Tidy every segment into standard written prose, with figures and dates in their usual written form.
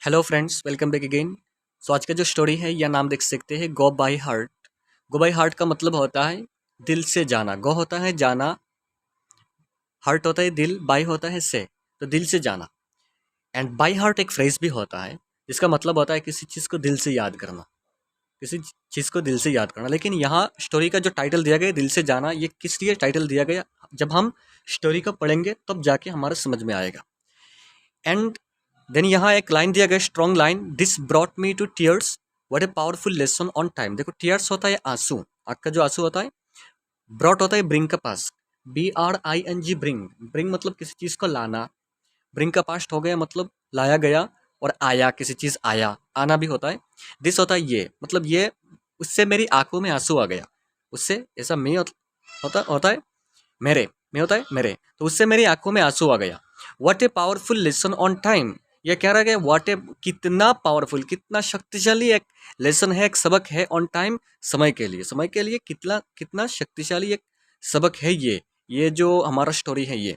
Hello friends, welcome back again. So आज का जो स्टोरी है या नाम देख सकते हैं, go by heart. Go by heart का मतलब होता है दिल से जाना। गो होता है जाना, हार्ट होता है दिल, बाय होता है से, तो दिल से जाना। एंड बाय हार्ट एक फ्रेज भी होता है जिसका मतलब होता है किसी चीज़ को दिल से याद करना, किसी चीज़ को दिल से याद करना। लेकिन यहाँ स्टोरी का जो टाइटल दिया गया है, दिल से जाना, ये किस लिए टाइटल दिया गया, जब हम स्टोरी को पढ़ेंगे तब जाके हमारे समझ में आएगा। एंड देन यहाँ एक लाइन दिया गया, strong line, this brought me to tears, what a powerful lesson on time. देखो, टीयर्स होता है आंसू, आँख का जो आंसू होता है। ब्रॉट होता है ब्रिंग का पास, BRING, ब्रिंग। ब्रिंग मतलब किसी चीज़ को लाना, ब्रिंग का पास्ट हो गया मतलब लाया गया, और आया किसी चीज़ आया, आना भी होता है। दिस होता है ये, मतलब ये, उससे मेरी आंखों में आंसू आ गया। उससे ऐसा मैं होता है मेरे, में होता है मेरे, तो उससे मेरी आंखों में आंसू आ गया। What a powerful lesson on time, ये कह रहा है व्हाट ए, कितना पावरफुल, कितना शक्तिशाली एक लेसन है, एक सबक है ऑन टाइम, समय के लिए। समय के लिए कितना कितना शक्तिशाली एक सबक है ये जो हमारा स्टोरी है ये।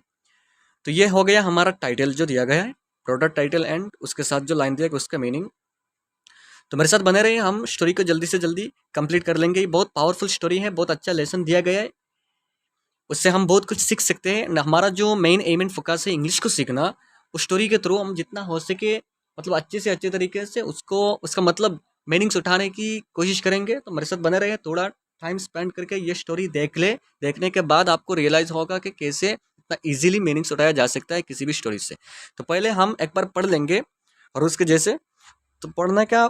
तो ये हो गया हमारा टाइटल जो दिया गया है, प्रोडक्ट टाइटल, एंड उसके साथ जो लाइन दिया गया उसका मीनिंग। तो मेरे साथ बने रहिए, हम स्टोरी को जल्दी से जल्दी कंप्लीट कर लेंगे। ये बहुत पावरफुल स्टोरी है, बहुत अच्छा लेसन दिया गया है, उससे हम बहुत कुछ सीख सकते हैं। हमारा जो मेन एम एंड फोकस है इंग्लिश को सीखना, उस स्टोरी के थ्रू हम जितना हो सके मतलब अच्छे से अच्छे तरीके से उसको, उसका मतलब मीनिंग्स उठाने की कोशिश करेंगे। तो मेरे साथ बने रहे, थोड़ा टाइम स्पेंड करके ये स्टोरी देख ले। देखने के बाद आपको रियलाइज होगा कि कैसे इतना इजीली मीनिंग्स उठाया जा सकता है किसी भी स्टोरी से। तो पहले हम एक बार पढ़ लेंगे और उसके जैसे, तो पढ़ना क्या,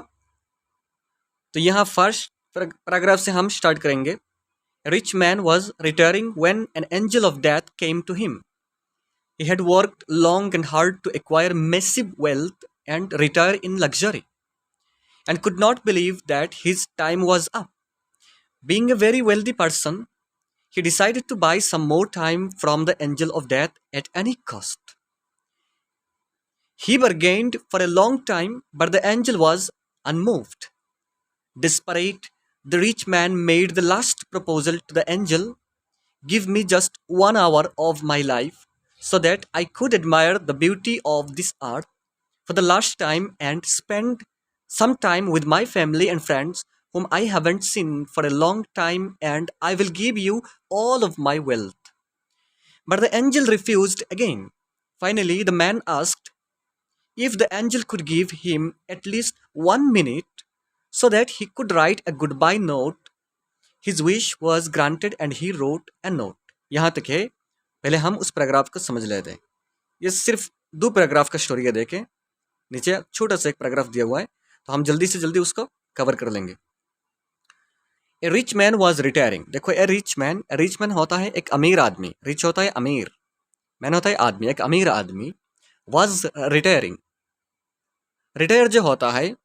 तो यहाँ फर्स्ट पैराग्राफ से हम स्टार्ट करेंगे। A rich man was retiring when an angel of death came to him. He had worked long and hard to acquire massive wealth and retire in luxury, and could not believe that his time was up. Being a very wealthy person, he decided to buy some more time from the angel of death at any cost. He bargained for a long time, but the angel was unmoved. Desperate, the rich man made the last proposal to the angel. Give me just 1 hour of my life so that I could admire the beauty of this earth for the last time and spend some time with my family and friends whom I haven't seen for a long time, and I will give you all of my wealth. But the angel refused again. Finally, the man asked if the angel could give him at least 1 minute so that he could write a goodbye note. His wish was granted and he wrote a note. यहाँ तक है। पहले हम उस paragraph को समझ लेते हैं। ये सिर्फ 2 पैराग्राफ का स्टोरी है, देखें नीचे छोटा सा एक पैराग्राफ दिया हुआ है, तो हम जल्दी से जल्दी उसको कवर कर लेंगे। ए रिच मैन वॉज रिटायरिंग। देखो, ए रिच मैन होता है एक अमीर आदमी, रिच होता है अमीर, मैन होता है आदमी, एक अमीर आदमी। वॉज रिटायरिंग, रिटायर जो होता है,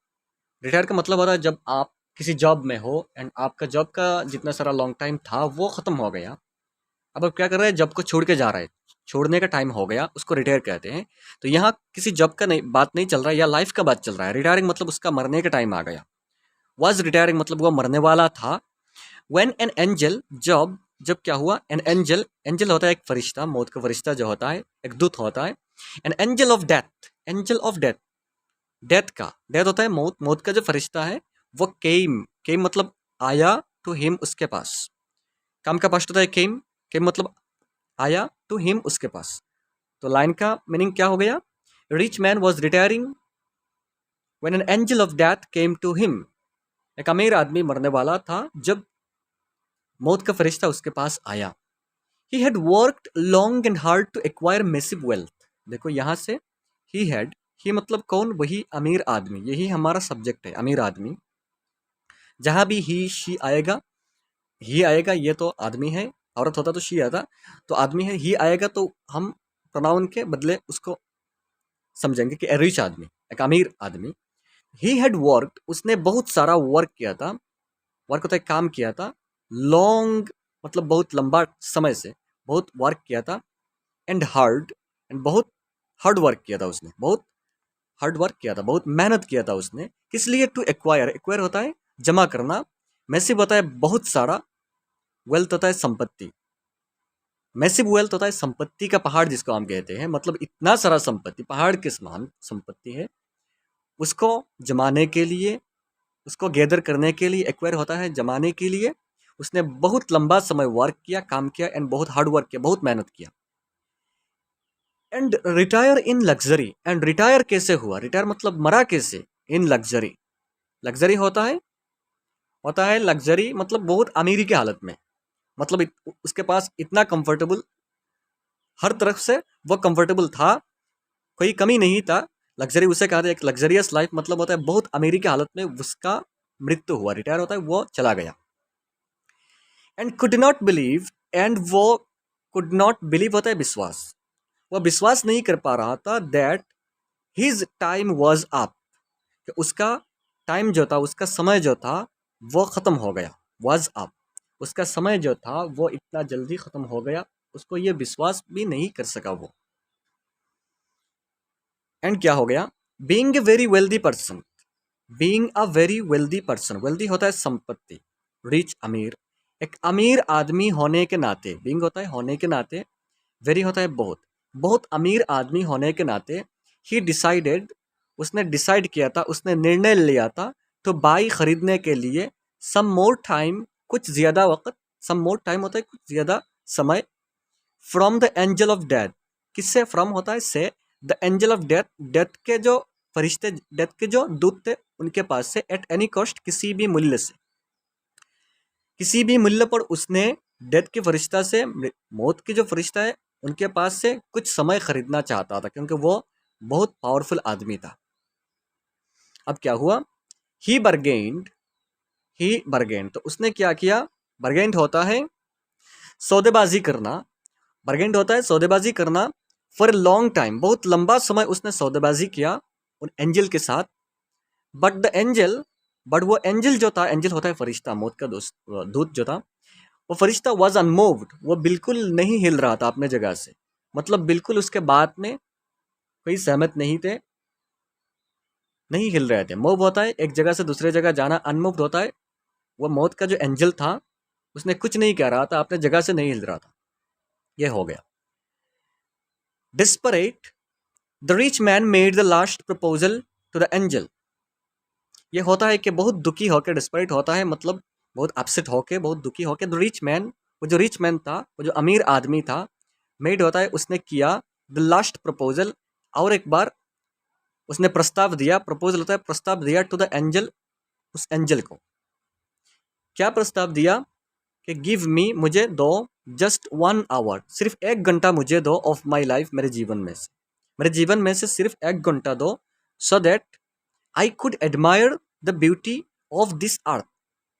रिटायर का मतलब होता है जब आप किसी जॉब में हो एंड आपका जॉब का जितना सारा लॉन्ग टाइम था वो खत्म हो गया। अब आप क्या कर रहे हैं, जॉब को छोड़ के जा रहे हैं, छोड़ने का टाइम हो गया, उसको रिटायर कहते हैं। तो यहाँ किसी जॉब का नहीं, बात नहीं चल रहा है, या लाइफ का बात चल रहा है। रिटायरिंग मतलब उसका मरने का टाइम आ गया। वॉज रिटायरिंग मतलब वो मरने वाला था। व्हेन एन एंजल, जब क्या हुआ, एन एंजल, एंजल होता है एक फरिश्ता, मौत का फरिश्ता जो होता है, एक दूत होता है। N angel of death, angel of death, death का, डेथ होता है मौत, मौत का जो फरिश्ता है वो केम मतलब आया, टू हिम उसके पास। काम का पास्ट होता है केम, केम मतलब आया, टू हिम उसके पास। तो लाइन का मीनिंग क्या हो गया, rich man was retiring when an angel of death came to him. एक अमीर आदमी मरने वाला था जब मौत का फरिश्ता उसके पास आया। He had worked long and hard to acquire massive wealth. देखो यहाँ से ही हैड, ही मतलब कौन, वही अमीर आदमी, यही हमारा सब्जेक्ट है, अमीर आदमी। जहां भी ही शी आएगा, ही आएगा, ये तो आदमी है, औरत होता तो शी आता, तो आदमी है, ही आएगा तो हम प्रोनाउन के बदले उसको समझेंगे कि रिच आदमी, एक अमीर आदमी। ही हैड वर्कड, उसने बहुत सारा वर्क किया था, वर्क होता है काम किया था, लॉन्ग मतलब बहुत लंबा समय से बहुत वर्क किया था, एंड हार्ड, एंड बहुत हार्ड वर्क किया था उसने, बहुत हार्ड वर्क किया था, बहुत मेहनत किया था उसने। किस लिए, टू एक्वायर, एक्वायर होता है जमा करना, मैसिव होता है बहुत सारा, वेल्थ होता है संपत्ति। मैसिव वेल्थ होता है संपत्ति का पहाड़ जिसको हम कहते हैं, मतलब इतना सारा संपत्ति, पहाड़ के समान संपत्ति है, उसको जमाने के लिए, उसको गैदर करने के लिए, एक्वायर होता है जमाने के लिए उसने बहुत लंबा समय वर्क किया, काम किया एंड बहुत हार्ड वर्क किया, बहुत मेहनत किया। And retire in luxury, and retire कैसे हुआ, रिटायर मतलब मरा कैसे, इन लग्जरी, लग्जरी होता है लग्जरी मतलब बहुत अमीरी की हालत में, मतलब उसके पास इतना कंफर्टेबल, हर तरफ से वो कंफर्टेबल था, कोई कमी नहीं था। लग्जरी उसे कहा था, एक लग्जरियस लाइफ मतलब होता है बहुत अमीरी की हालत में उसका मृत्यु हुआ, रिटायर होता है, वो चला गया। And could not believe, and वो कुड नॉट बिलीव होता है विश्वास, वो विश्वास नहीं कर पा रहा था that his time was up, कि उसका टाइम जो था, उसका समय जो था वो ख़त्म हो गया, वॉज अप, उसका समय जो था वो इतना जल्दी ख़त्म हो गया, उसको ये विश्वास भी नहीं कर सका वो। एंड क्या हो गया, being a very wealthy person, being a very wealthy person, wealthy होता है संपत्ति, रिच अमीर, एक अमीर आदमी होने के नाते, बीइंग होता है होने के नाते, वेरी होता है बहुत, बहुत अमीर आदमी होने के नाते, ही डिसाइडेड, उसने डिसाइड किया था, उसने निर्णय लिया था, तो बाई खरीदने के लिए, सम मोर टाइम, कुछ ज़्यादा वक्त, सम मोर टाइम होता है कुछ ज़्यादा समय, from the angel of death, किससे, फ्रॉम होता है से, the angel of death, death के जो फरिश्ते, डेथ के जो दूत थे उनके पास से, एट एनी कॉस्ट, किसी भी मूल्य से, किसी भी मूल्य पर उसने डेथ के फरिश्ता से, मौत के जो फरिश्ता है उनके पास से कुछ समय खरीदना चाहता था, क्योंकि वो बहुत पावरफुल आदमी था। अब क्या हुआ, ही बर्गेंड, ही बर्गेंड, तो उसने क्या किया, बर्गेंड होता है सौदेबाजी करना, बर्गेंड होता है सौदेबाजी करना, फॉर ए लॉन्ग टाइम, बहुत लंबा समय उसने सौदेबाजी किया उन एंजल के साथ, बट द एंजल, बट वो एंजल जो था, एंजल होता है फरिश्ता, मौत का दोस्त, दूत जो था, वो फरिश्ता वॉज अनमूव्ड, वो बिल्कुल नहीं हिल रहा था अपने जगह से, मतलब बिल्कुल उसके बात में कोई सहमत नहीं थे, नहीं हिल रहे थे। मूव होता है एक जगह से दूसरे जगह जाना, अनमूव्ड होता है वो मौत का जो एंजल था उसने कुछ नहीं कह रहा था, अपने जगह से नहीं हिल रहा था, ये हो गया। Desperate, the rich man made the last proposal to the angel, ये होता है कि बहुत दुखी होकर, डिस्परेट होता है मतलब बहुत अपसेट होके, बहुत दुखी होके, द रिच मैन, वो जो रिच मैन था, वो जो अमीर आदमी था, मेड होता है उसने किया, द लास्ट प्रपोजल, और एक बार उसने प्रस्ताव दिया, प्रपोजल होता है प्रस्ताव दिया, टू द एंजल, उस एंजल को, क्या प्रस्ताव दिया, कि गिव मी, मुझे दो, जस्ट 1 आवर, सिर्फ 1 घंटा मुझे दो, ऑफ माई लाइफ, मेरे जीवन में से, मेरे जीवन में से सिर्फ 1 घंटा दो, so that I could admire the beauty of this earth,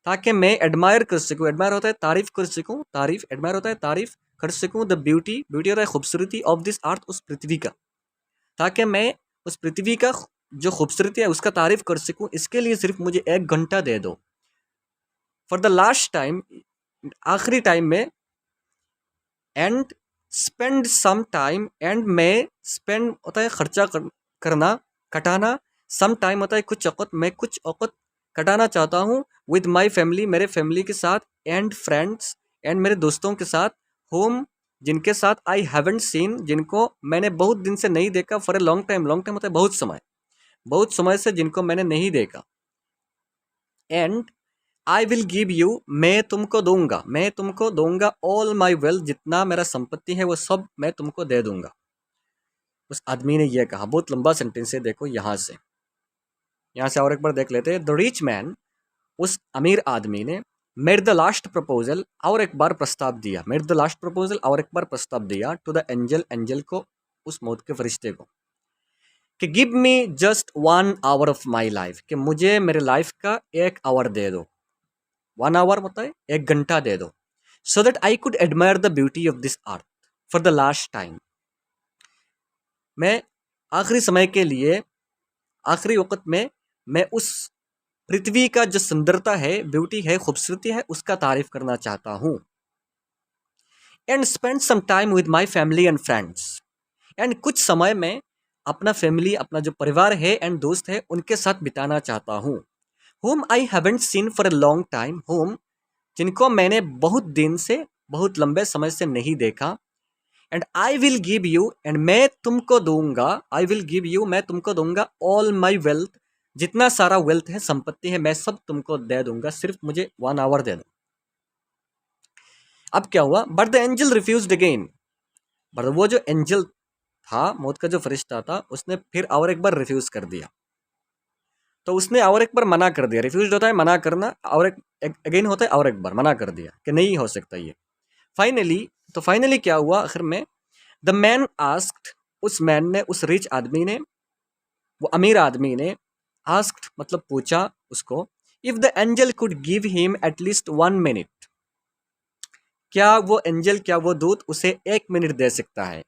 ताकि मैं एडमायर कर सकूँ, एडमायर होता है तारीफ कर सकूँ, तारीफ, एडमायर होता है तारीफ कर सकूँ, द ब्यूटी, ब्यूटी होता है खूबसूरती, ऑफ दिस अर्थ, उस पृथ्वी का, ताकि मैं उस पृथ्वी का जो खूबसूरती है उसका तारीफ कर सकूँ, इसके लिए सिर्फ मुझे 1 घंटा दे दो, फॉर द लास्ट टाइम, आखिरी टाइम में, and spend some time, and मैं, स्पेंड होता है खर्चा करना, कटाना, सम टाइम होता है कुछ वक़्त, मैं कुछ वक़्त कटाना चाहता हूँ, विद माई फैमिली, मेरे फैमिली के साथ, एंड फ्रेंड्स, एंड मेरे दोस्तों के साथ, होम, जिनके साथ आई हैवेंट सीन, जिनको मैंने बहुत दिन से नहीं देखा, for a long time, long time होता है बहुत समय से जिनको मैंने नहीं देखा, and I will give you, मैं तुमको दूंगा, ऑल माई वेल्थ, जितना मेरा संपत्ति है वो सब मैं तुमको दे दूंगा। उस आदमी ने यह कहा, बहुत लंबा सेंटेंस है, देखो यहाँ से और एक बार देख लेते हैं। द रिच मैन, उस अमीर आदमी ने, मेड द लास्ट प्रपोजल, और एक बार प्रस्ताव दिया, मेड द लास्ट प्रपोजल, और एक बार प्रस्ताव दिया, टू द एंजल, एंजल को, उस मौत के फरिश्ते को, कि give me just 1 our of my life, कि मुझे मेरे लाइफ का 1 आवर दे दो, 1 आवर मतलब 1 घंटा दे दो, so that I could admire the beauty of this earth, for the last time, मैं आखिरी समय के लिए, आखिरी वक्त में, मैं उस पृथ्वी का जो सुंदरता है, ब्यूटी है, खूबसूरती है, उसका तारीफ करना चाहता हूँ, and spend some time with my family and friends, and कुछ समय में अपना फैमिली, अपना जो परिवार है एंड दोस्त है उनके साथ बिताना चाहता हूँ, whom I haven't seen for a long time, whom, जिनको मैंने बहुत दिन से, बहुत लंबे समय से नहीं देखा, and I will give you, and मैं तुमको दूंगा, आई विल गिव यू, मैं तुमको दूंगा, ऑल माई वेल्थ, जितना सारा वेल्थ है, संपत्ति है, मैं सब तुमको दे दूंगा, सिर्फ मुझे 1 आवर दे दो। अब क्या हुआ, but the angel refused again. But वो जो एंजल था, मौत का जो फरिश्ता था, उसने फिर और एक बार रिफ्यूज कर दिया। तो उसने और एक बार मना कर दिया। रिफ्यूज होता है मना करना, और एक अगेन होता है और एक बार मना कर दिया कि नहीं हो सकता ये। फाइनली क्या हुआ आखिर में, द मैन आस्क्ड, उस मैन ने, उस रिच आदमी ने, वो अमीर आदमी ने, आस्क्ड मतलब पूछा उसको, if the angel could give him at least 1 minute, क्या वो एंजल, क्या वो दूत उसे 1 मिनट दे सकता है।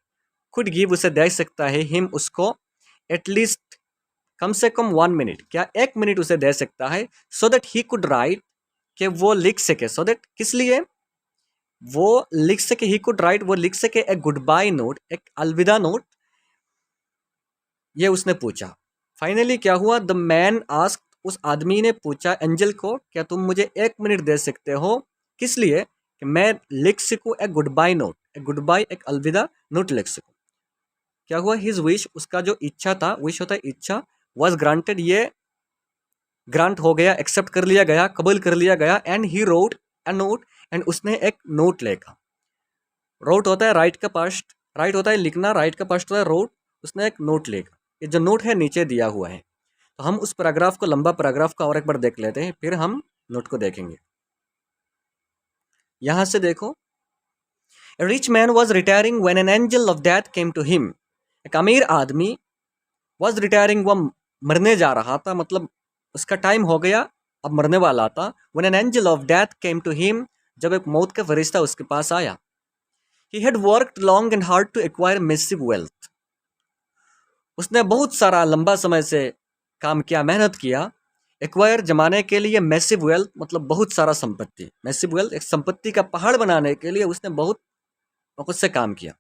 कुड गिव उसे दे सकता है, हिम उसको, एटलीस्ट कम से कम 1 मिनट, क्या 1 मिनट उसे दे सकता है, सो दैट ही कुड राइट, कि वो लिख सके, सो दैट किस लिए, वो लिख सके, ही कुड राइट, वो लिख सके एक गुड बाय नोट, एक अलविदा नोट, ये उसने पूछा। फाइनली क्या हुआ, द मैन आस्क, उस आदमी ने पूछा एंजल को, क्या तुम मुझे 1 मिनट दे सकते हो, किस लिए, कि मैं लिख सकूं एक गुड बाय नोट, एक गुड बाय, एक अलविदा नोट लिख सकूं। क्या हुआ, हिज विश, उसका जो इच्छा था, विश होता है इच्छा, वॉज ग्रांटेड, ये ग्रांट हो गया, एक्सेप्ट कर लिया गया, कबूल कर लिया गया। And he wrote a note, and उसने एक नोट लिखा। रोट होता है राइट का पास्ट, राइट होता है लिखना, राइट का पास्ट होता है रोट, उसने एक नोट लिखा। ये जो नोट है नीचे दिया हुआ है। तो हम उस पैराग्राफ को, लंबा पैराग्राफ का और एक बार देख लेते हैं, फिर हम नोट को देखेंगे। यहां से देखो, A rich man was retiring when an angel of death came to him. एक अमीर आदमी was retiring, वो मरने जा रहा था, मतलब उसका टाइम हो गया, अब मरने वाला था। When an angel of death came to him, जब एक मौत का फरिश्ता उसके पास आया। He had worked long and hard to acquire massive wealth. उसने बहुत सारा लंबा समय से काम किया, मेहनत किया। एक्वायर जमाने के लिए, मैसिव वेल्थ मतलब बहुत सारा संपत्ति, मैसिव वेल्थ एक संपत्ति का पहाड़ बनाने के लिए उसने बहुत से काम किया।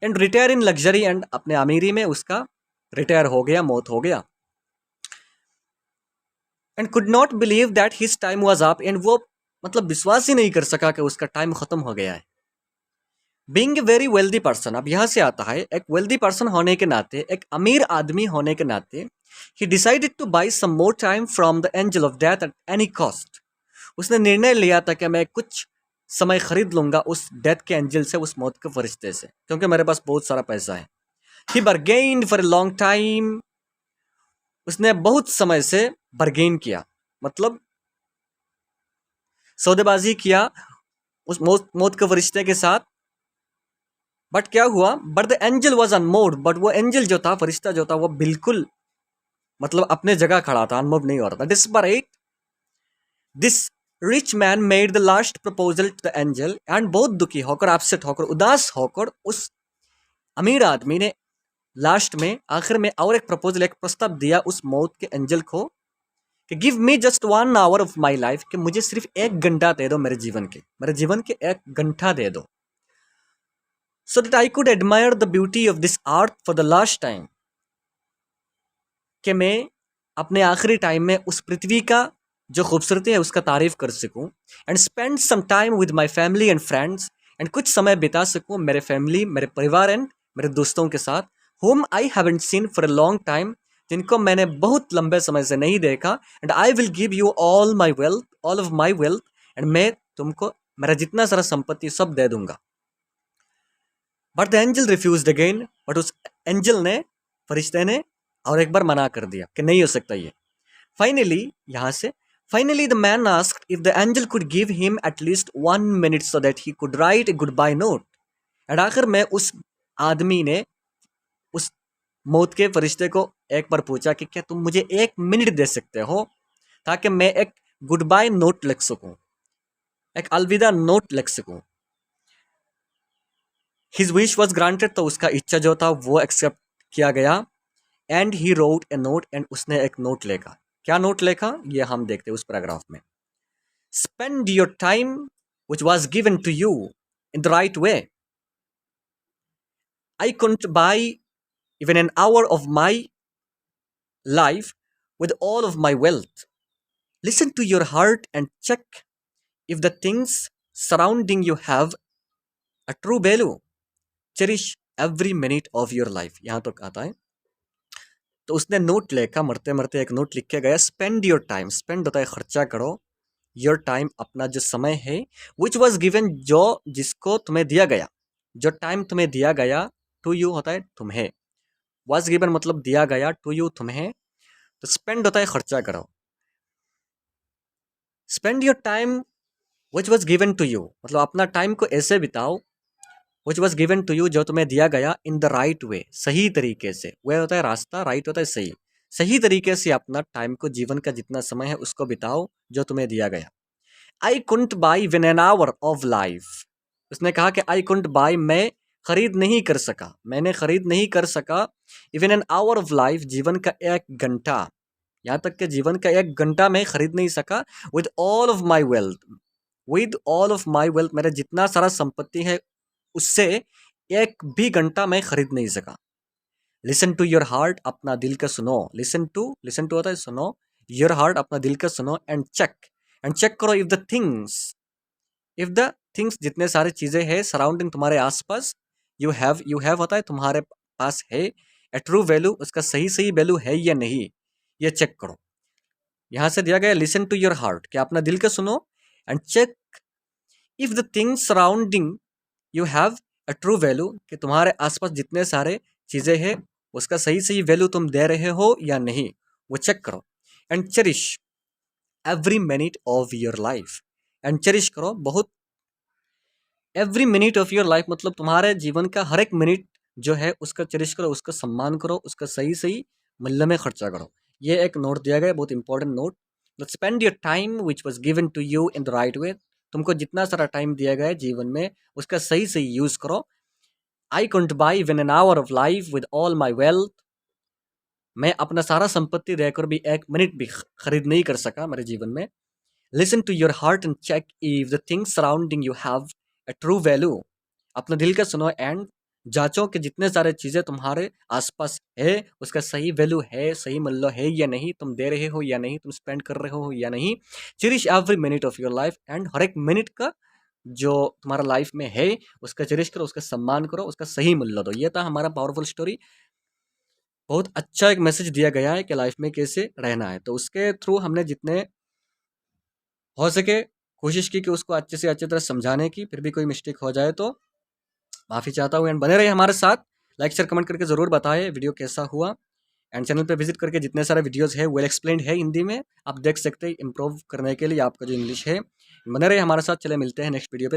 And retire in luxury, and अपने अमीरी में उसका रिटायर हो गया, मौत हो गया। And could not believe that his time was up, and वो मतलब विश्वास ही नहीं कर सका कि उसका टाइम खत्म हो गया है। Being a very wealthy person, अब यहां से आता है, एक वेल्दी पर्सन होने के नाते, एक अमीर आदमी होने के नाते, he decided to buy some more time from the angel of death at any cost. उसने निर्णय लिया था कि मैं कुछ समय खरीद लूंगा उस डेथ के एंजल से, उस मौत के फरिश्ते से, क्योंकि मेरे पास बहुत सारा पैसा है। ही बार्गेन्ड फॉर ए लॉन्ग टाइम, उसने बहुत समय से बार्गेन किया, मतलब सौदेबाजी किया उस मौत के फरिश्ते के साथ। बट क्या हुआ, but the angel was unmoved, but वो एंजल जो था, फरिश्ता जो था, वो बिल्कुल मतलब अपने जगह खड़ा था, अनमूव नहीं हो रहा था। Desperate, this rich man made the last proposal to the angel, and बहुत दुखी होकर, अपसेट होकर, उदास होकर, उस अमीर आदमी ने लास्ट में, आखिर में और एक प्रपोजल, एक प्रस्ताव दिया उस मौत के एंजल को, कि give me just 1 our of my life, कि मुझे सिर्फ 1 घंटा दे दो, मेरे जीवन के 1 घंटा दे दो, so that I could admire the beauty of this art for the last time, कि मैं अपने आखिरी टाइम में उस पृथ्वी का जो खूबसूरती है उसका तारीफ कर सकूं, and spend some time with my family and friends, and कुछ समय बिता सकूं मेरे फैमिली, मेरे परिवार एंड मेरे दोस्तों के साथ, whom I haven't seen for a long time, जिनको मैंने बहुत लंबे समय से नहीं देखा, and I will give you all my wealth, all of my wealth, and मैं तुमको मेरा जितना सारा संपत्ति सब दे दूंगा। But the angel refused again, but उस एंजल ने, फरिश्ते ने और एक बार मना कर दिया कि नहीं हो सकता ये। फाइनली यहां से, finally the man asked if the angel could give him at least 1 minute so that he could write a goodbye note, and आखिर में उस आदमी ने उस मौत के फरिश्ते को एक बार पूछा कि क्या तुम मुझे 1 मिनट दे सकते हो, ताकि मैं एक गुड बाय नोट लिख सकूं, एक अलविदा नोट लिख सकूं। हिज विश वॉज ग्रांटेड, तो उसका इच्छा जो था वो एक्सेप्ट किया गया। And he wrote a note, and उसने एक नोट लिखा। क्या नोट लिखा ये हम देखते हैं उस पैराग्राफ में। Spend your time which was given to you in the right way, I couldn't buy even an hour of my life with all of my wealth. Listen to your heart and check if the things surrounding you have a true value. Cherish every minute of your life. यहाँ तक आता है। तो उसने note लिखा, मरते मरते एक नोट लिख के गया, स्पेंड योर टाइम, स्पेंड होता है खर्चा करो, योर टाइम अपना जो समय है, विच वॉज गिवन जो जिसको तुम्हें दिया गया, जो टाइम तुम्हें दिया गया, टू यू होता है तुम्हें, वॉज गिवन मतलब दिया गया, टू यू तुम्हें, तो स्पेंड होता है खर्चा करो, spend your time which was given to you मतलब अपना टाइम को ऐसे बिताओ, which was given to you जो तुम्हें दिया गया, इन द राइट वे, सही तरीके से, वे होता है रास्ता, राइट होता है सही, सही तरीके से अपना टाइम को, जीवन का जितना समय है उसको बिताओ जो तुम्हें दिया गया। I couldn't buy even an hour of life, उसने कहा कि आई कुंट बाई, मैं खरीद नहीं कर सका, मैंने खरीद नहीं कर सका, even an hour of life, जीवन का एक घंटा, यहाँ तक कि जीवन का एक घंटा मैं खरीद नहीं सका, with all of my wealth, with all of my wealth, मेरा जितना सारा संपत्ति है उससे एक भी घंटा मैं खरीद नहीं सका। लिसन टू योर हार्ट, अपना दिल का सुनो, लिसन टू होता है सुनो, योर हार्ट अपना दिल का सुनो, एंड चेक करो इफ द थिंग्स जितने सारे चीजें हैं सराउंडिंग तुम्हारे आसपास, यू हैव होता है तुम्हारे पास है, ए ट्रू वैल्यू, उसका सही सही वैल्यू है या नहीं, ये चेक करो। यहां से दिया गया लिसन टू योर हार्ट, क्या अपना दिल का सुनो, and check if the things surrounding you have a true value, कि तुम्हारे आसपास जितने सारे चीज़ें हैं उसका सही सही वैल्यू तुम दे रहे हो या नहीं, वो चेक करो। And cherish every minute of your life, and cherish करो बहुत, every minute of your life मतलब तुम्हारे जीवन का हर एक मिनट जो है उसका चेरिश करो, उसका सम्मान करो, उसका सही सही मूल्य में खर्चा करो। ये एक नोट दिया गया, बहुत important note. Spend your time which was given to you in the right way, तुमको जितना सारा टाइम दिया गया है जीवन में उसका सही सही यूज करो। I couldn't buy even an hour of life with all my wealth, मैं अपना सारा संपत्ति रहकर भी एक मिनट भी खरीद नहीं कर सका मेरे जीवन में। Listen to your heart and check if the things surrounding you have a true value, अपना दिल का सुनो एंड जांचो कि जितने सारे चीज़ें तुम्हारे आसपास है उसका सही वैल्यू है, सही मूल्य है या नहीं, तुम दे रहे हो या नहीं, तुम स्पेंड कर रहे हो या नहीं। Cherish every minute of your life, and हर एक मिनट का जो तुम्हारा लाइफ में है उसका चेरिश करो, उसका सम्मान करो, उसका सही मूल्य दो। ये था हमारा पावरफुल स्टोरी। बहुत अच्छा एक मैसेज दिया गया है कि लाइफ में कैसे रहना है, तो उसके थ्रू हमने जितने हो सके कोशिश की कि उसको अच्छे से अच्छी तरह समझाने की, फिर भी कोई मिस्टेक हो जाए तो माफ़ी चाहता हूँ। एंड बने रहिए हमारे साथ, लाइक शेयर कमेंट करके ज़रूर बताएं वीडियो कैसा हुआ, एंड चैनल पे विजिट करके जितने सारे वीडियोस है वेल एक्सप्लेन्ड है हिंदी में, आप देख सकते हैं इम्प्रूव करने के लिए आपका जो इंग्लिश है। बने रहिए हमारे साथ, चले मिलते हैं नेक्स्ट वीडियो पे।